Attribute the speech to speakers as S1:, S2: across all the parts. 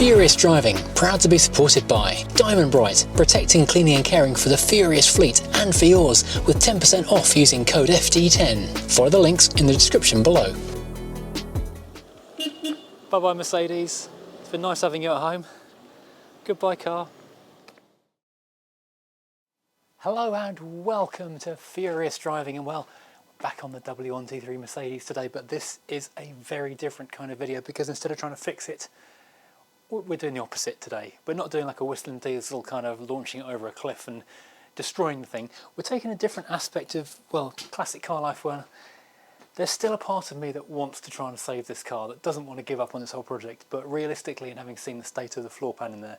S1: Furious Driving, proud to be supported by Diamond Bright, protecting, cleaning and caring for the Furious fleet and for yours, with 10% off using code FD10. Follow the links in the description below. Bye bye Mercedes, it's been nice having you at home. Goodbye car. Hello and welcome to Furious Driving, and well, back on the W123 Mercedes today, but this is a very different kind of video because instead of trying to fix it, we're doing the opposite today. We're not doing like a whistling diesel kind of launching it over a cliff and destroying the thing. We're taking a different aspect of, well, classic car life where there's still a part of me that wants to try and save this car, that doesn't want to give up on this whole project, but realistically, and having seen the state of the floor pan in there,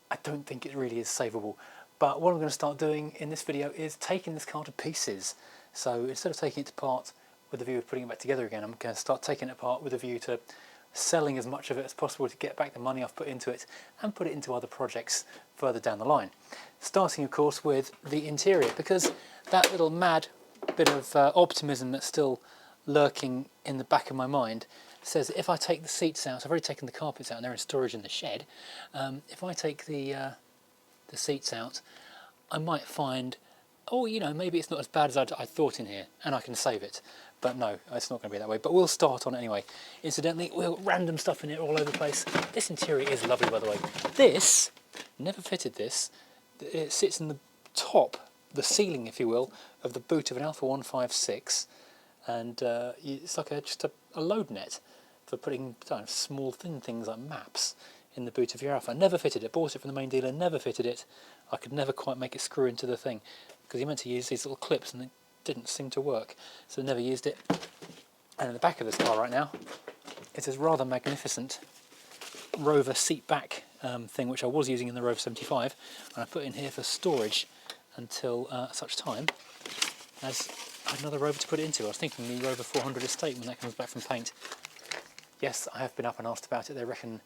S1: I don't think it really is savable. But what I'm going to start doing in this video is taking this car to pieces. So instead of taking it apart with a view of putting it back together again, I'm going to start taking it apart with a view to selling as much of it as possible to get back the money I've put into it and put it into other projects further down the line. Starting of course with the interior, because that little mad bit of optimism that's still lurking in the back of my mind says that if I take the seats out, I've already taken the carpets out and they're in storage in the shed, if I take the seats out, I might find, oh, you know, maybe it's not as bad as I thought in here and I can save it. But no, it's not going to be that way. But we'll start on it anyway. Incidentally, we'll random stuff in it all over the place. This interior is lovely, by the way. This, never fitted this. It sits in the top, the ceiling, if you will, of the boot of an Alfa 156. And it's like just a load net for putting small thin things like maps in the boot of your Alfa. I never fitted it. Bought it from the main dealer, never fitted it. I could never quite make it screw into the thing because you meant to use these little clips and they didn't seem to work, so never used it. And in the back of this car right now, it's this rather magnificent Rover seat back thing, which I was using in the Rover 75, and I put in here for storage until such time as I had another Rover to put it into. I was thinking the Rover 400 Estate when that comes back from paint. Yes, I have been up and asked about it. They reckon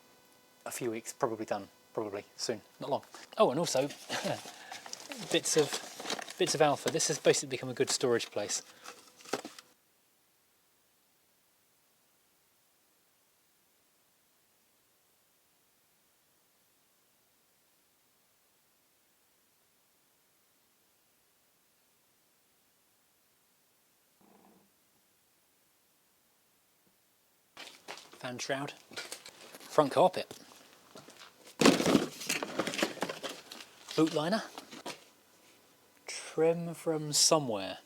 S1: a few weeks, probably done, probably soon, not long. Oh, and also bits of Alfa. This has basically become a good storage place. Fan shroud, front carpet, boot liner, trim from somewhere,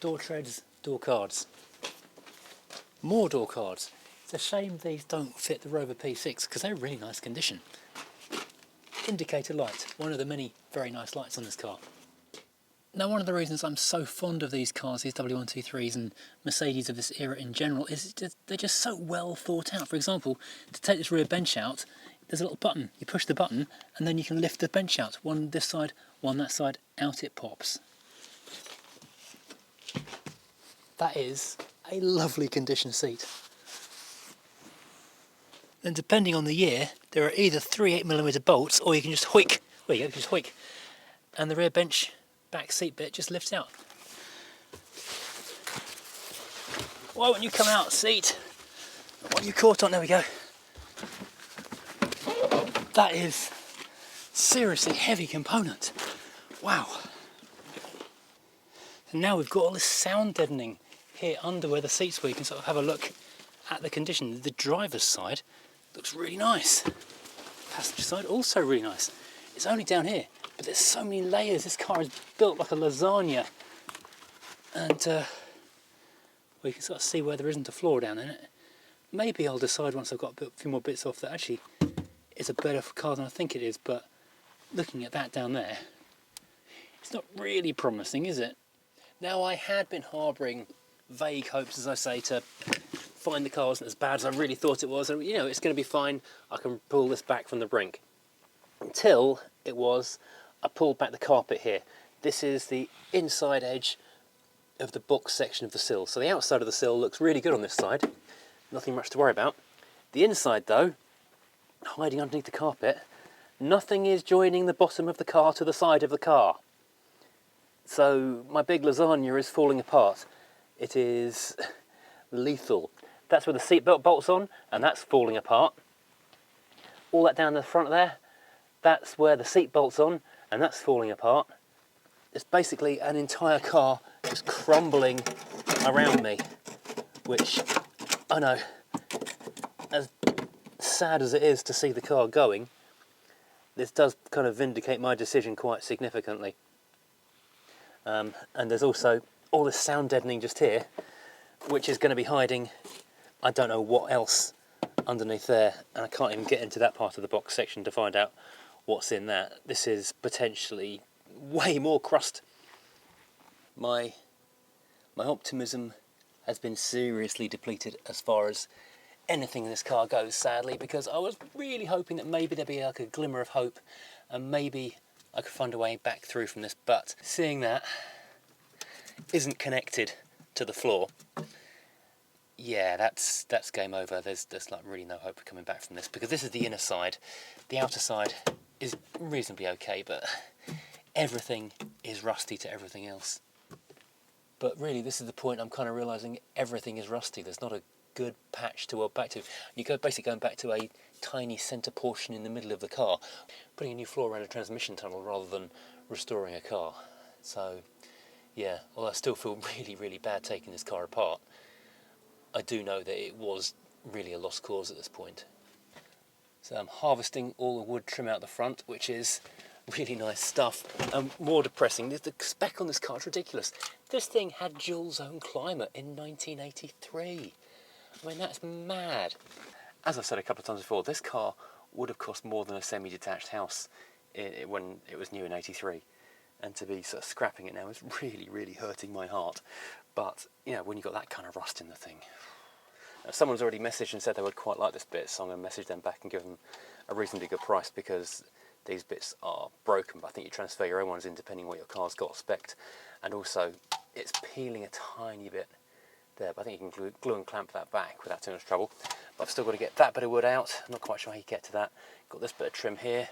S1: door treads, door cards, more door cards. It's a shame these don't fit the Rover P6 because they're in really nice condition. Indicator light, one of the many very nice lights on this car. Now, one of the reasons I'm so fond of these cars, these W123s and Mercedes of this era in general, is they're just so well thought out. For example, to take this rear bench out, there's a little button. You push the button and then you can lift the bench out. One this side, one that side, out it pops. That is a lovely condition seat. And depending on the year, there are either 3 8mm bolts or you can just hoik. There you go, just hoik. And the rear bench back seat bit just lifts out. Why won't you come out, seat? What you caught on? There we go. That is seriously heavy component. Wow. And now we've got all this sound deadening here under where the seats were. You can sort of have a look at the condition. The driver's side looks really nice. Passenger side also really nice. It's only down here, but there's so many layers. This car is built like a lasagna. And well, you can sort of see where there isn't a floor down in it. Maybe I'll decide once I've got a few more bits off that actually it's a better car than I think it is, but looking at that down there, it's not really promising, is it? Now, I had been harbouring vague hopes, as I say, to find the car wasn't as bad as I really thought it was, and you know, it's going to be fine, I can pull this back from the brink. Until it was, I pulled back the carpet here. This is the inside edge of the box section of the sill. So the outside of the sill looks really good on this side, nothing much to worry about. The inside though, hiding underneath the carpet, nothing is joining the bottom of the car to the side of the car. So my big lasagna is falling apart. It is lethal. That's where the seatbelt bolt's on, and that's falling apart.
S2: all that down the front there, that's where the seat bolt's on, and that's falling apart. It's basically an entire car just crumbling around me, which, I know, as sad as it is to see the car going, this does kind of vindicate my decision quite significantly. And there's also all this sound deadening just here, which is going to be hiding I don't know what else underneath there, and I can't even get into that part of the box section to find out what's in that. This is potentially way more crust. My optimism has been seriously depleted as far as anything in this car goes, sadly, because I was really hoping that maybe there'd be like a glimmer of hope and maybe I could find a way back through from this, but seeing that isn't connected to the floor, yeah, that's game over. There's like really no hope of coming back from this, because this is the inner side. The outer side is reasonably okay, but everything is rusty to everything else. But really, this is the point I'm kind of realising everything is rusty. There's not a good patch to weld back to. You go basically going back to a tiny centre portion in the middle of the car, putting a new floor around a transmission tunnel rather than restoring a car. So, yeah, although I still feel really bad taking this car apart, I do know that it was really a lost cause at this point. So I'm harvesting all the wood trim out the front, which is really nice stuff. And more depressing, the spec on this car is ridiculous. This thing had dual zone climate in 1983. I mean, that's mad. As I've said a couple of times before, this car would have cost more than a semi-detached house when it was new in 83. And to be sort of scrapping it now is really hurting my heart. But, you know, when you've got that kind of rust in the thing. Someone's already messaged and said they would quite like this bit, so I'm going to message them back and give them a reasonably good price, because these bits are broken, but I think you transfer your own ones in depending on what your car's got spec'd. And also, it's peeling a tiny bit there, but I think you can glue and clamp that back without too much trouble. But I've still got to get that bit of wood out. I'm not quite sure how you get to that. Got this bit of trim here,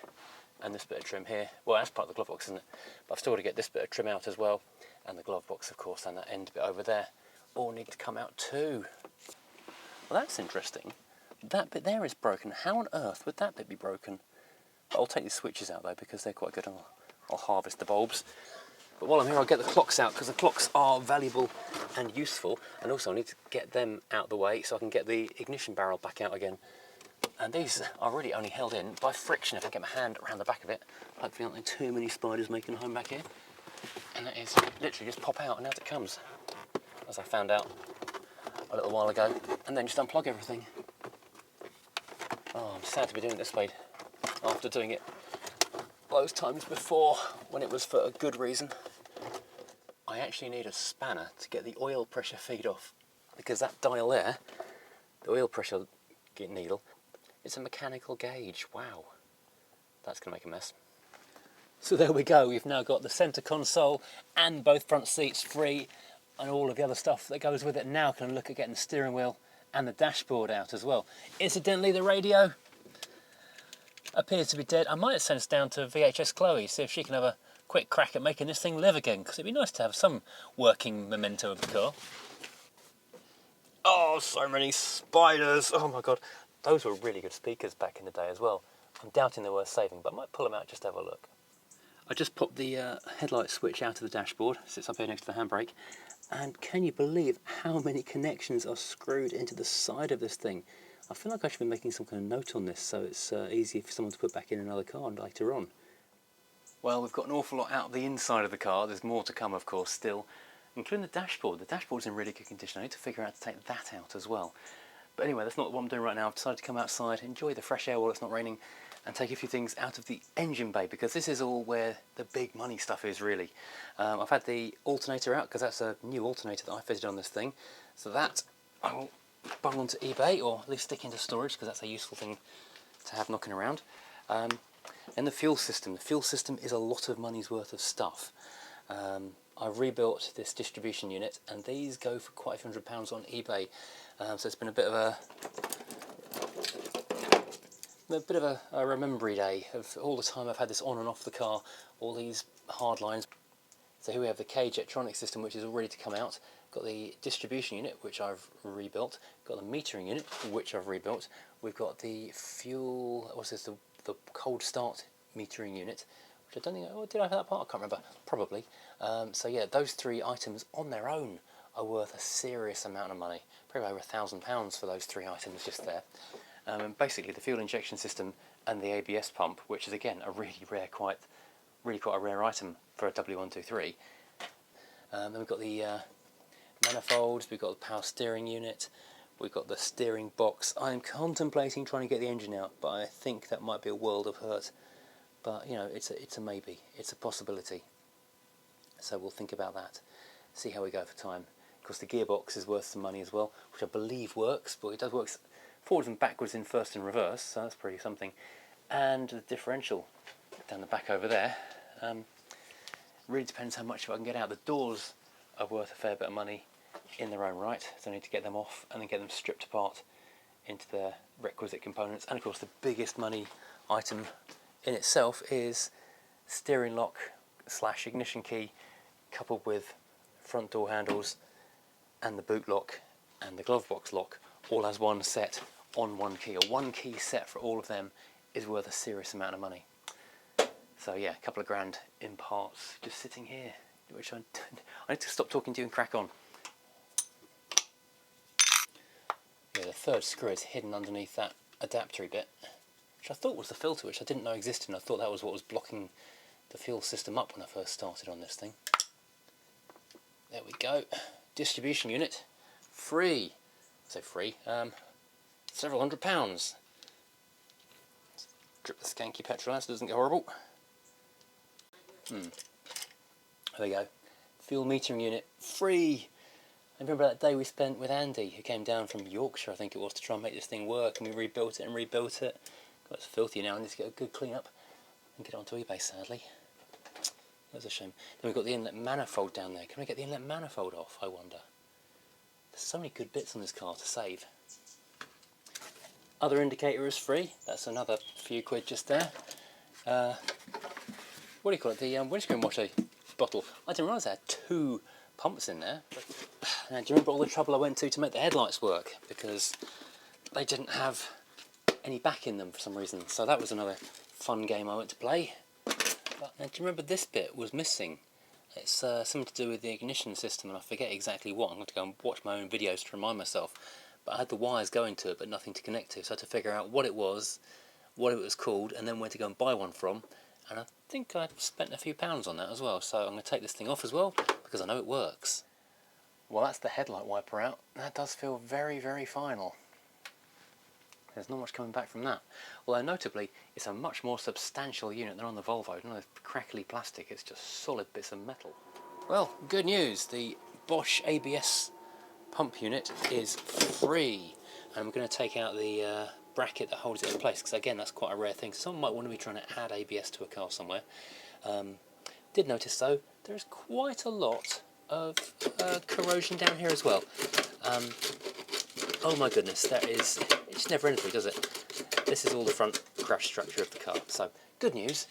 S2: and this bit of trim here. Well, that's part of the glove box, isn't it? But I've still got to get this bit of trim out as well, and the glove box, of course, and that end bit over there all need to come out too. Well, that's interesting. That bit there is broken. How on earth would that bit be broken? But I'll take these switches out though, because they're quite good, and I'll harvest the bulbs. But while I'm here, I'll get the clocks out, because the clocks are valuable and useful, and also I need to get them out the way so I can get the ignition barrel back out again. And these are really only held in by friction if I get my hand around the back of it. Hopefully not too many spiders making a home back here. And that is literally just pop out and out it comes, as I found out a little while ago, and then just unplug everything. Oh, I'm sad to be doing it this way after doing it those times before when it was for a good reason. I actually need a spanner to get the oil pressure feed off, because that dial there, the oil pressure needle, it's a mechanical gauge. Wow, that's going to make a mess. So there we go, we've now got the centre console and both front seats free, and all of the other stuff that goes with it. Now can look at getting the steering wheel and the dashboard out as well. Incidentally, the radio appears to be dead. I might send this down to VHS Chloe, see if she can have a quick crack at making this thing live again, because it'd be nice to have some working memento of the car. Oh, so many spiders. Oh my God. Those were really good speakers back in the day as well. I'm doubting they're worth saving, but I might pull them out just to have a look. I just popped the headlight switch out of the dashboard, sits up here next to the handbrake, and can you believe how many connections are screwed into the side of this thing? I feel like I should be making some kind of note on this so it's easy for someone to put back in another car later on. Well, we've got an awful lot out of the inside of the car. There's more to come, of course, still, including the dashboard. The dashboard's in really good condition. I need to figure out how to take that out as well. But anyway, that's not what I'm doing right now. I've decided to come outside, enjoy the fresh air while it's not raining, and take a few things out of the engine bay, because this is all where the big money stuff is, really. I've had the alternator out, because that's a new alternator that I fitted on this thing. So that I will bung onto eBay, or at least stick into storage, because that's a useful thing to have knocking around. And the fuel system. The fuel system is a lot of money's worth of stuff. I rebuilt this distribution unit, and these go for quite a few £100 on eBay. So it's been a bit of a remembery day of all the time I've had this on and off the car, all these hard lines. So here we have the Cage electronic system, which is all ready to come out. got the distribution unit, which I've rebuilt, got the metering unit, which I've rebuilt, we've got the fuel, what's this, the cold start metering unit, which I don't think, oh, did I have that part? I can't remember, probably. So yeah, those 3 items on their own are worth a serious amount of money, probably over £1,000 for those 3 items just there. And basically the fuel injection system and the ABS pump, which is again a really quite a rare item for a W123. Then we've got the manifolds, we've got the power steering unit, we've got the steering box. I'm contemplating trying to get the engine out, but I think that might be a world of hurt. But you know, it's a maybe, it's a possibility. So we'll think about that, see how we go for time. Of course, the gearbox is worth some money as well, which I believe works, but it does work forwards and backwards in first and reverse, so that's pretty something. And the differential down the back over there. Really depends how much I can get out. The doors are worth a fair bit of money in their own right, so I need to get them off and then get them stripped apart into their requisite components. And of course the biggest money item in itself is steering lock / ignition key, coupled with front door handles and the boot lock and the glove box lock, all as one set on one key. A one key set for all of them is worth a serious amount of money. So yeah, a couple of grand in parts just sitting here, which I need to stop talking to you and crack on. Yeah, the third screw is hidden underneath that adaptery bit, which I thought was the filter, which I didn't know existed. I thought that was what was blocking the fuel system up when I first started on this thing. There we go. Distribution unit, free. I say free, several £100s. Drip the skanky petrol out so it doesn't get horrible. There we go. Fuel metering unit, free. I remember that day we spent with Andy, who came down from Yorkshire, I think it was, to try and make this thing work, and we rebuilt it and rebuilt it. God, it's filthy now, I need to get a good clean up and get it onto eBay, sadly. That's a shame. Then we've got the inlet manifold down there. Can we get the inlet manifold off, I wonder? There's so many good bits on this car to save. Other indicator is free. That's another few quid just there. What do you call it? The windscreen washer bottle. I didn't realise I had 2 pumps in there. But, do you remember all the trouble I went to make the headlights work? Because they didn't have any back in them for some reason. So that was another fun game I went to play. But, do you remember this bit was missing? It's something to do with the ignition system, and I forget exactly what. I'm going to go and watch my own videos to remind myself. But I had the wires going to it, but nothing to connect to. So I had to figure out what it was called, and then where to go and buy one from. And I think I spent a few pounds on that as well. So I'm going to take this thing off as well, because I know it works. Well, that's the headlight wiper out. That does feel very, very final. There's not much coming back from that. Although notably, it's a much more substantial unit than on the Volvo. None of the crackly plastic, it's just solid bits of metal. Well, good news. The Bosch ABS pump unit is free. And I'm going to take out the bracket that holds it in place, because again, that's quite a rare thing. Someone might want to be trying to add ABS to a car somewhere. Did notice though, there's quite a lot of corrosion down here as well. Oh my goodness, it's never ending, does it? This is all the front crash structure of the car. So good news.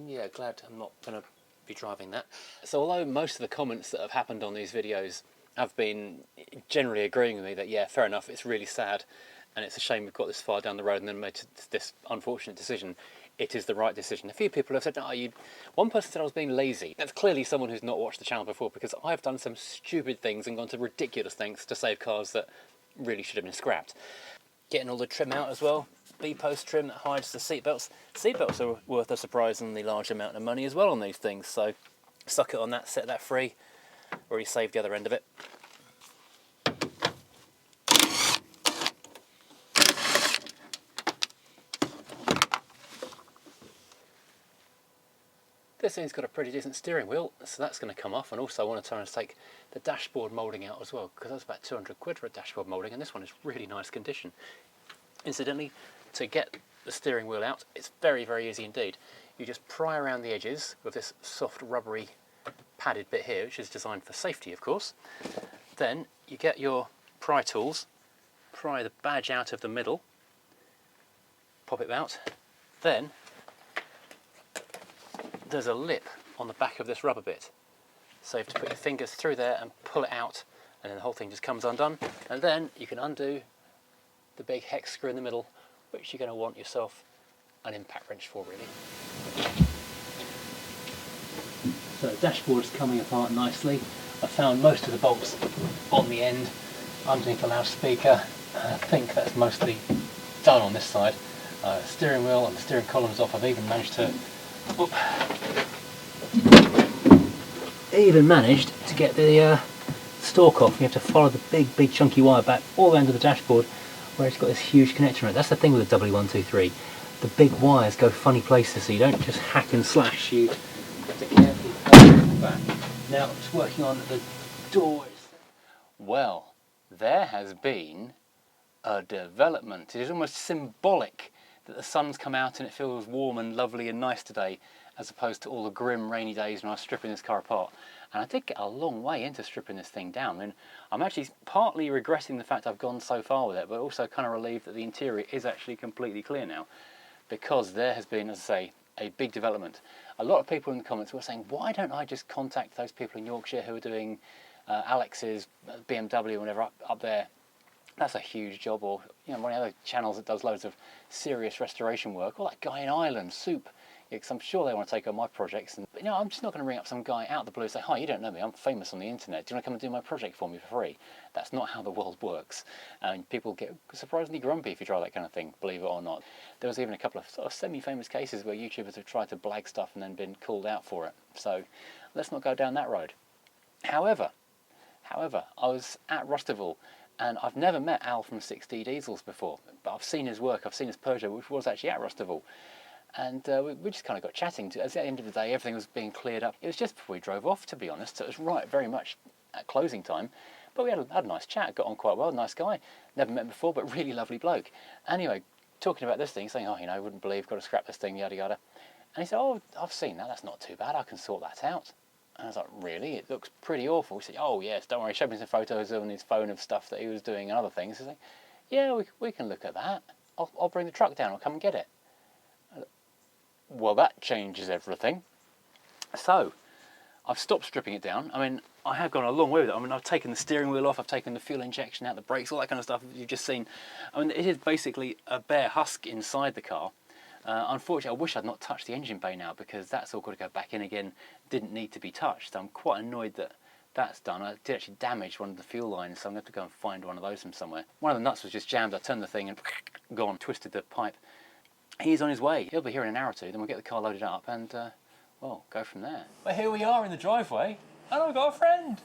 S2: Yeah, glad I'm not going to be driving that. So although most of the comments that have happened on these videos have been generally agreeing with me that yeah, fair enough, it's really sad and it's a shame we've got this far down the road and then made this unfortunate decision, it is the right decision. A few people have said, one person said I was being lazy. That's clearly someone who's not watched the channel before, because I've done some stupid things and gone to ridiculous things to save cars that really should have been scrapped. Getting all the trim out as well, B-post trim that hides the seatbelts. Seatbelts are worth a surprisingly large amount of money as well on these things, so suck it on that, set that free, already saved the other end of it. This thing's got a pretty decent steering wheel, so that's going to come off, and also I want to try and take the dashboard moulding out as well, because that's about 200 quid for a dashboard moulding, and this one is really nice condition. Incidentally, to get the steering wheel out, it's very, very easy indeed. You just pry around the edges with this soft rubbery padded bit here, which is designed for safety of course. Then you get your pry tools, pry the badge out of the middle, pop it out, then there's a lip on the back of this rubber bit. So you have to put your fingers through there and pull it out and then the whole thing just comes undone, and then you can undo the big hex screw in the middle, which you're going to want yourself an impact wrench for, really. So the dashboard's coming apart nicely. I found most of the bolts on the end underneath the loudspeaker. I think that's mostly done on this side. Steering wheel and the steering column's off. I've even managed to get the stalk off. You have to follow the big chunky wire back all the way under the dashboard where it's got this huge connector in it. That's the thing with the W123. The big wires go funny places, so you don't just hack and slash. You have to carefully follow it back. Now I'm just working on the doors. Well, there has been a development. It is almost symbolic that the sun's come out and it feels warm and lovely and nice today, as opposed to all the grim rainy days when I was stripping this car apart. And I did get a long way into stripping this thing down. And I'm actually partly regretting the fact I've gone so far with it, but also kind of relieved that the interior is actually completely clear now, because there has been, as I say, a big development. A lot of people in the comments were saying, why don't I just contact those people in Yorkshire who are doing Alex's BMW or whatever up there? That's a huge job. Or one of the other channels that does loads of serious restoration work, or that guy in Ireland, Soup. Because I'm sure they want to take on my projects, and I'm just not going to ring up some guy out of the blue and say, hi, you don't know me, I'm famous on the internet, do you want to come and do my project for me for free? That's not how the world works, and people get surprisingly grumpy if you try that kind of thing, believe it or not. There was even a couple of sort of semi-famous cases where YouTubers have tried to blag stuff and then been called out for it, so let's not go down that road. However, I was at Rustival, and I've never met Al from 6D Diesels before, but I've seen his work, I've seen his Peugeot, which was actually at Rustival. And we just kind of got chatting. At the end of the day, everything was being cleared up. It was just before we drove off, to be honest. So it was very much at closing time. But we had a nice chat, got on quite well, nice guy. Never met him before, but really lovely bloke. Anyway, talking about this thing, saying, I wouldn't believe, got to scrap this thing, yada yada. And he said, oh, I've seen that, that's not too bad, I can sort that out. And I was like, really? It looks pretty awful. He said, oh yes, don't worry, he showed me some photos on his phone of stuff that he was doing and other things. He said, yeah, we can look at that. I'll bring the truck down, I'll come and get it. Well, that changes everything. So, I've stopped stripping it down. I mean, I have gone a long way with it. I mean, I've taken the steering wheel off, I've taken the fuel injection out, the brakes, all that kind of stuff you've just seen. I mean, it is basically a bare husk inside the car. Unfortunately, I wish I'd not touched the engine bay now, because that's all got to go back in again. Didn't need to be touched. So I'm quite annoyed that that's done. I did actually damage one of the fuel lines, so I'm going to have to go and find one of those from somewhere. One of the nuts was just jammed. I turned the thing and gone, twisted the pipe. He's on his way. He'll be here in an hour or two, then we'll get the car loaded up and, well, go from there. Well, here we are in the driveway, and I've got a friend.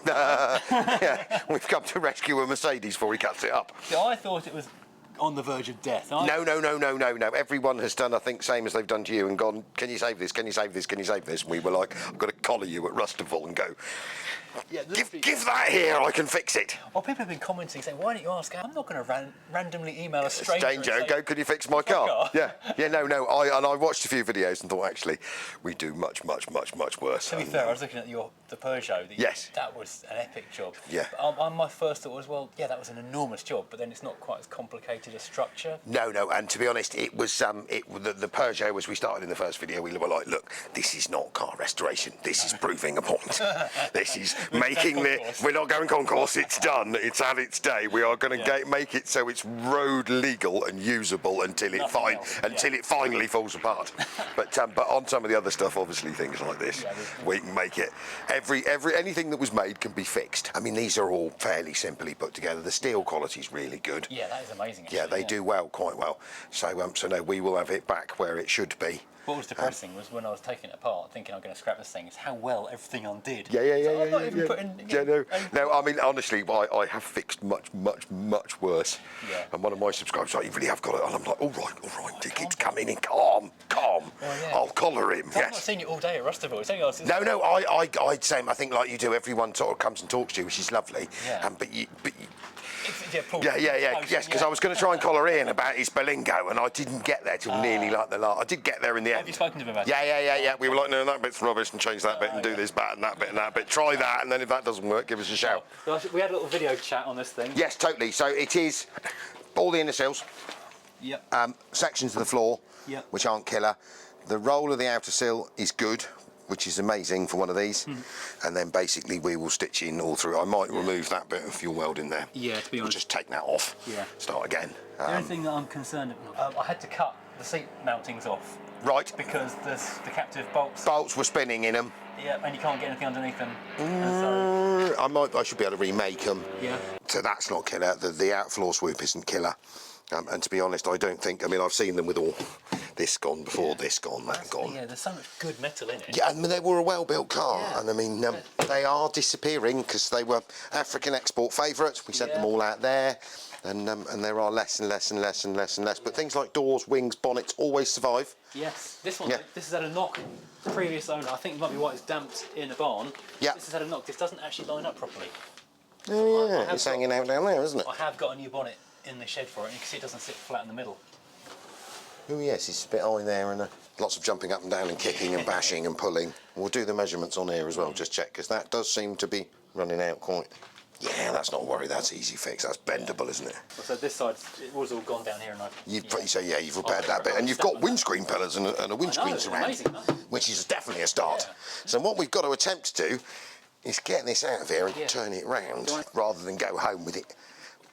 S3: Yeah, we've come to rescue a Mercedes before he cuts it up.
S2: So I thought it was on the verge of death.
S3: No. Everyone has done, I think, same as they've done to you and gone, can you save this, can you save this, can you save this? And we were like, I've got to collar you at Rustival and go, yeah, give that here, I can fix it.
S2: Well, people have been commenting saying, why don't you ask? I'm not going to randomly email a stranger.
S3: Go, can you fix my car? Yeah, I watched a few videos and thought, actually, we do much worse.
S2: To be fair, I was looking at the Peugeot.
S3: Yes.
S2: That was an epic job.
S3: Yeah.
S2: My first thought was, well, yeah, that was an enormous job, but then it's not quite as complicated a structure.
S3: No, and to be honest, it was the Peugeot, as we started in the first video, we were like, look, this is not car restoration. This is proving a point. This is making we're not going concourse. It's done. It's had its day. We are going to make it so it's road legal and usable until it finally falls apart. But on some of the other stuff, obviously things like this, we can make it. Anything that was made can be fixed. I mean, these are all fairly simply put together. The steel quality is really good.
S2: Yeah, that is amazing. Actually,
S3: yeah, they do quite well. So no, we will have it back where it should be.
S2: What was depressing was when I was taking it apart, thinking I'm going to scrap this thing, is how well everything undid.
S3: I'm
S2: not even putting.
S3: No, I mean, honestly, I have fixed much worse.
S2: Yeah.
S3: And one of my subscribers, you really have got it. And I'm like, all right, Dick, it's coming in, calm.
S2: Well, yeah.
S3: I'll collar him.
S2: I've not seen you all day at Rustival.
S3: No, I'd say, I think like you do, everyone sort of comes and talks to you, which is lovely.
S2: Yeah.
S3: But you.
S2: Yes,
S3: because I was going to try and collar Ian about his Berlingo, and I didn't get there till nearly like the last. I did get there in the end.
S2: Have you spoken to him about it?
S3: Yeah. We were like, no, that bit's rubbish, and change that bit, and do this bit and that bit and that bit. Try that, and then if that doesn't work, give us a shout.
S2: So we had a little video chat on this thing.
S3: Yes, totally. So it is all the inner sills.
S2: Yep.
S3: Sections of the floor, which aren't killer. The roll of the outer sill is good. which is amazing for one of these. And then basically we will stitch in all through. I might remove that bit of fuel welding there.
S1: Yeah, to be
S3: We'll
S1: honest.
S3: just take that off.
S1: Yeah.
S3: Start again.
S1: The only thing that I'm concerned about, I had to cut the seat mountings off.
S3: Right.
S1: Because the captive bolts.
S3: Bolts were spinning in them.
S1: Yeah, and you can't get anything underneath them.
S3: I should be able to remake them.
S1: Yeah.
S3: So that's not killer. The outfloor swoop isn't killer. And to be honest, I don't think. I mean, I've seen them with all this gone before, this gone, that gone.
S1: Yeah, there's so much good metal in it.
S3: Yeah, I mean, they were a well-built car,
S1: Yeah.
S3: and I mean, they are disappearing because they were African export favourites. We sent them all out there, and there are less and less and less and less and less. But things like doors, wings, bonnets always survive.
S1: Yes, this one,
S3: Yeah.
S1: this has had a knock. Previous owner, I think it might be why it's damped in a barn.
S3: Yeah.
S1: This has had a knock. This doesn't actually line up properly.
S3: Oh
S1: I
S3: yeah,
S1: have
S3: it's
S1: got-
S3: hanging out down there, isn't it?
S1: I have got a new bonnet in the shed for it, and you can see it doesn't sit flat in the middle.
S3: Oh yes, it's a bit high there, and lots of jumping up and down and kicking and bashing and pulling. We'll do the measurements on here as well, just check, because that does seem to be running out quite. Yeah, that's not a worry. That's easy fix. That's bendable, isn't it?
S1: So this side, it was all gone down here, and I've...
S3: You've repaired that bit, and you've got windscreen pillars and a windscreen
S1: it's
S3: surround,
S1: amazing, huh?
S3: which is definitely a start.
S1: Yeah.
S3: So what we've got to attempt to do is get this out of here and
S1: Yeah.
S3: turn it round,
S1: Do I-
S3: rather than go home with it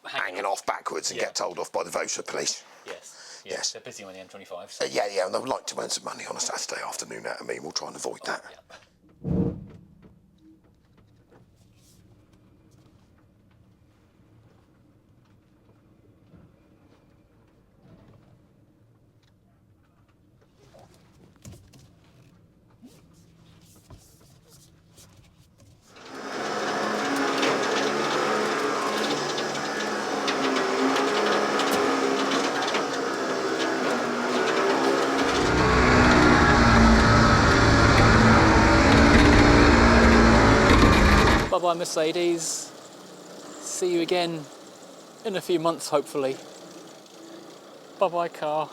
S3: hanging off backwards and
S1: Yeah.
S3: get told off by the Vosa police.
S1: Yes.
S3: Yes.
S1: They're busy on the M25. So.
S3: Yeah, and I'd like to earn some money on a Saturday afternoon out of me. We'll try and avoid that.
S1: Yeah. Bye-bye, Mercedes. See you again in a few months, hopefully. Bye-bye, car.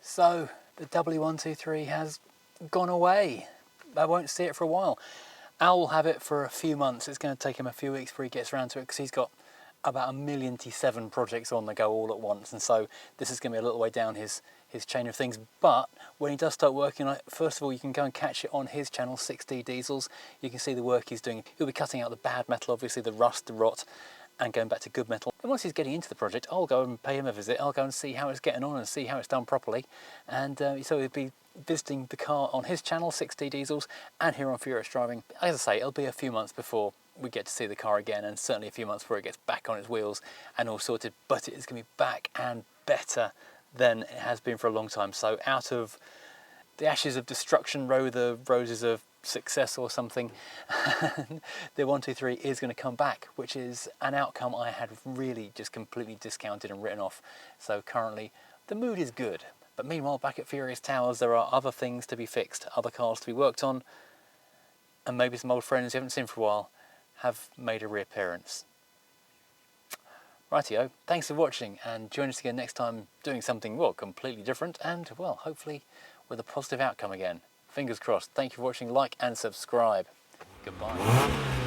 S1: So, the W123 has gone away. I won't see it for a while. Al will have it for a few months. It's going to take him a few weeks before he gets around to it, because he's got about 1,000,007 projects on the go all at once, and so this is going to be a little way down his chain of things. But when he does start working on it, first of all, you can go and catch it on his channel, 6D Diesels. You can see the work he's doing. He'll be cutting out the bad metal, obviously the rust, the rot, and going back to good metal. And once he's getting into the project, I'll go and pay him a visit. I'll go and see how it's getting on and see how it's done properly. And so he'll be visiting the car on his channel, 6D Diesels, and here on Furious Driving. As I say, it'll be a few months before we get to see the car again, and certainly a few months before it gets back on its wheels and all sorted, but it is going to be back and better than it has been for a long time. So out of the ashes of destruction row the roses of success or something, the 123 is going to come back, which is an outcome I had really just completely discounted and written off. So currently the mood is good, but meanwhile back at Furious Towers there are other things to be fixed, other cars to be worked on, and maybe some old friends you haven't seen for a while have made a reappearance. Rightio, thanks for watching, and join us again next time doing something, well, completely different, and, well, hopefully with a positive outcome again. Fingers crossed. Thank you for watching, like and subscribe. Goodbye.